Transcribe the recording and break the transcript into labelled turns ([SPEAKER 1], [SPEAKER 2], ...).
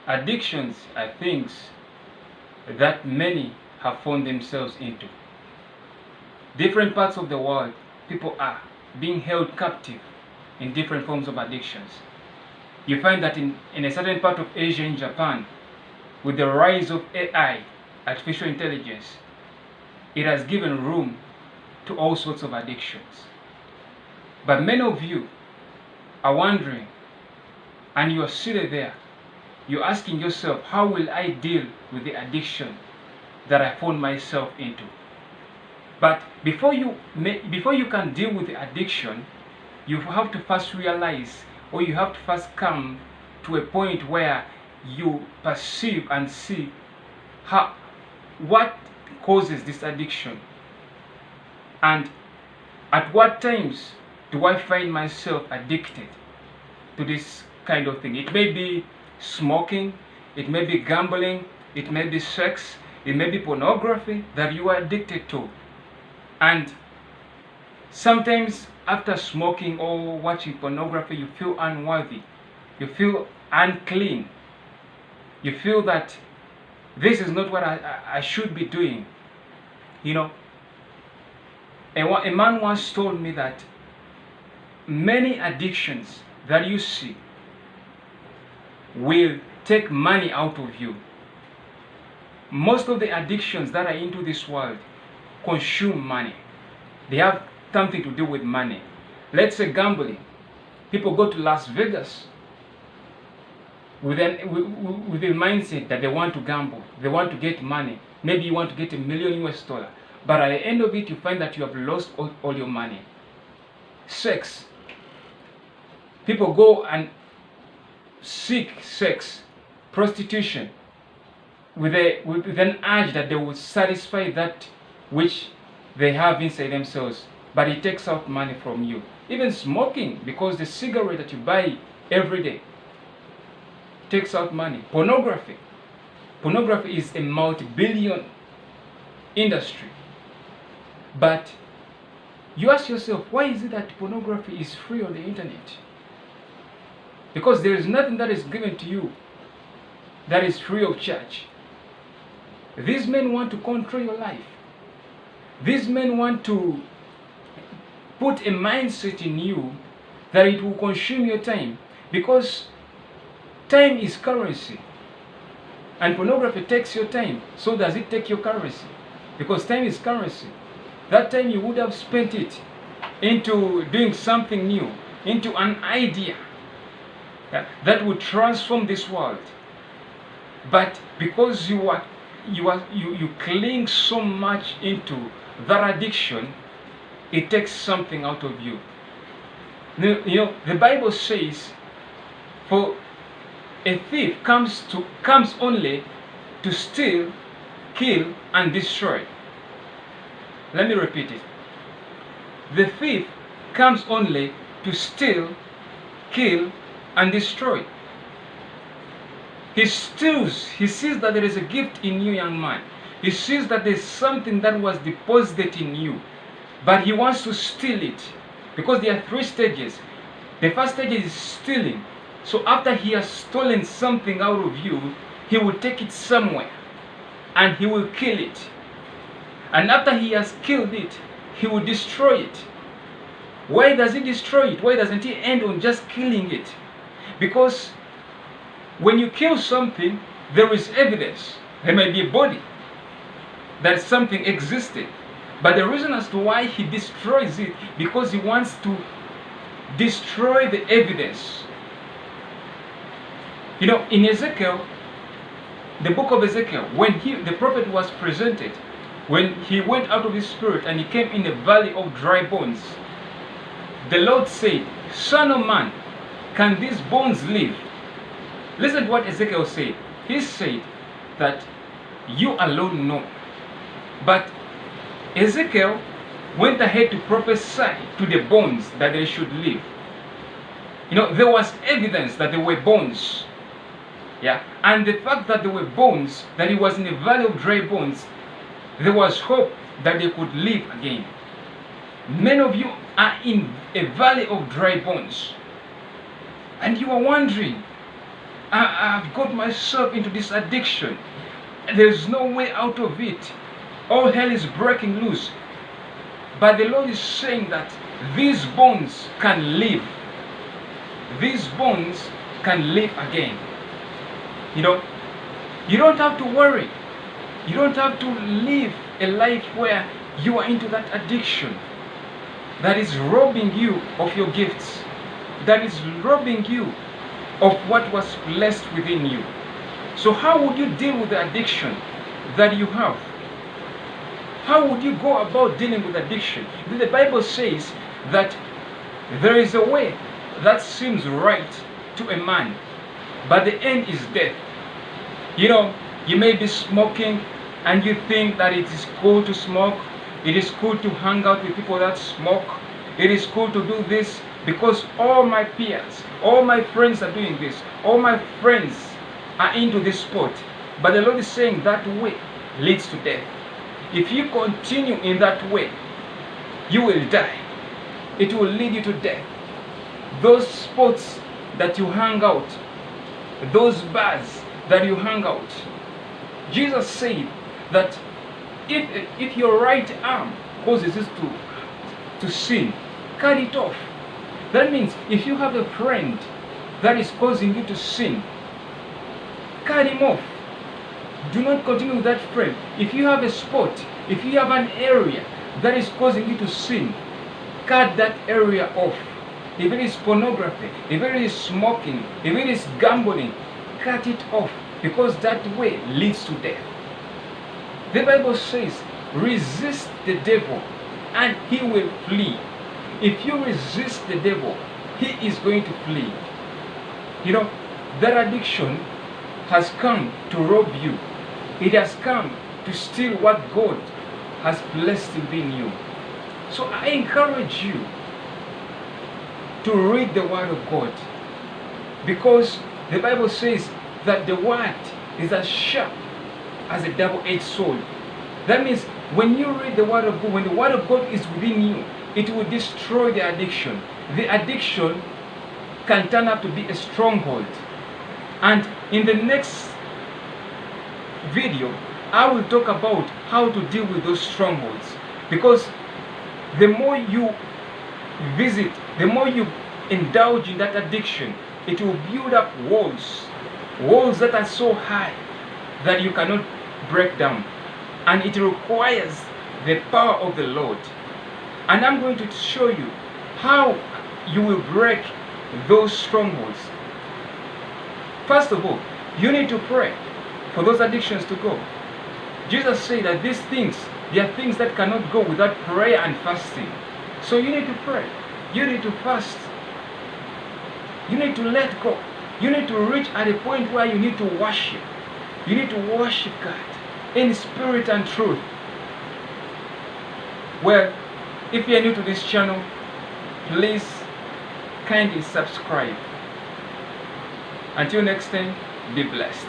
[SPEAKER 1] Addictions are things that many have found themselves into. Different parts of the world, people are being held captive in different forms of addictions. You find that in a certain part of Asia, in Japan, with the rise of AI, artificial intelligence, it has given room to all sorts of addictions. But many of you are wondering, and you are seated there, you're asking yourself, how will I deal with the addiction that I found myself into? But before you can deal with the addiction, you have to first realize, or you have to first come to a point where you perceive and see what causes this addiction, and at what times do I find myself addicted to this kind of thing. It may be smoking, it may be gambling, it may be sex, it may be pornography that you are addicted to. And sometimes after smoking or watching pornography, you feel unworthy, you feel unclean, you feel that this is not what I should be doing. You know, a man once told me that many addictions that you see will take money out of you. Most of the addictions that are into this world consume money. They have something to do with money. Let's say gambling. People go to Las Vegas with the mindset that they want to gamble, they want to get money. Maybe you want to get $1 million US, but at the end of it, you find that you have lost all your money. Sex. People go and seek sex, prostitution, with an urge that they will satisfy that which they have inside themselves, but it takes out money from you. Even smoking, because the cigarette that you buy every day takes out money. Pornography. Pornography is a multi-billion industry. But you ask yourself, why is it that pornography is free on the internet? Because there is nothing that is given to you that is free of charge. These men want to control your life. These men want to put a mindset in you that it will consume your time, because time is currency. And pornography takes your time. So does it take your currency? Because time is currency. That time you would have spent it into doing something new, into an idea that would transform this world. But because you cling so much into that addiction, it takes something out of you. You know, the Bible says, for a thief comes only to steal, kill, and destroy. Let me repeat it. The thief comes only to steal, kill, and destroy. He steals. He sees that there is a gift in you, young man. He sees that there's something that was deposited in you, but he wants to steal it, because there are 3 stages. The first stage is stealing. So after he has stolen something out of you, he will take it somewhere and he will kill it. And after he has killed it, he will destroy it. Why does he destroy it? Why doesn't he end on just killing it? Because when you kill something, there is evidence. There may be a body that something existed. But the reason as to why he destroys it, because he wants to destroy the evidence. You know, in Ezekiel, the book of Ezekiel, when the prophet was presented, when he went out of his spirit and he came in the valley of dry bones, the Lord said, "Son of man, can these bones live?" Listen to what Ezekiel said. He said that you alone know. But Ezekiel went ahead to prophesy to the bones that they should live. You know, there was evidence that they were bones. Yeah, and the fact that there were bones, that he was in a valley of dry bones, there was hope that they could live again. Many of you are in a valley of dry bones, and you are wondering, I've got myself into this addiction. There's no way out of it. All hell is breaking loose. But the Lord is saying that these bones can live. These bones can live again. You know, you don't have to worry. You don't have to live a life where you are into that addiction that is robbing you of your gifts, that is robbing you of what was blessed within you. So how would you deal with the addiction that you have? How would you go about dealing with addiction? The Bible says that there is a way that seems right to a man, but the end is death. You know, you may be smoking and you think that it is cool to smoke. It is cool to hang out with people that smoke. It is cool to do this because all my peers, all my friends are doing this. All my friends are into this sport. But the Lord is saying that way leads to death. If you continue in that way, you will die. It will lead you to death. Those spots that you hang out, those bars that you hang out, Jesus said that if your right arm causes you to sin, cut it off. That means if you have a friend that is causing you to sin, cut him off. Do not continue with that friend. If you have a spot, if you have an area that is causing you to sin, cut that area off. If it is pornography, if it is smoking, if it is gambling, cut it off, because that way leads to death. The Bible says, resist the devil and he will flee. If you resist the devil, he is going to flee. You know, that addiction has come to rob you. It has come to steal what God has blessed within you. So I encourage you to read the Word of God, because the Bible says that the Word is as sharp as a double-edged sword. That means when you read the Word of God, when the Word of God is within you, it will destroy the addiction. The addiction can turn up to be a stronghold. And in the next video, I will talk about how to deal with those strongholds. Because the more you visit, the more you indulge in that addiction, it will build up walls that are so high that you cannot break down. And it requires the power of the Lord. And I'm going to show you how you will break those strongholds. First of all, you need to pray for those addictions to go. Jesus said that these things, they are things that cannot go without prayer and fasting. So you need to pray. You need to fast. You need to let go. You need to reach at a point where you need to worship. You need to worship God in spirit and truth. Well, if you are new to this channel, please kindly subscribe. Until next time, be blessed.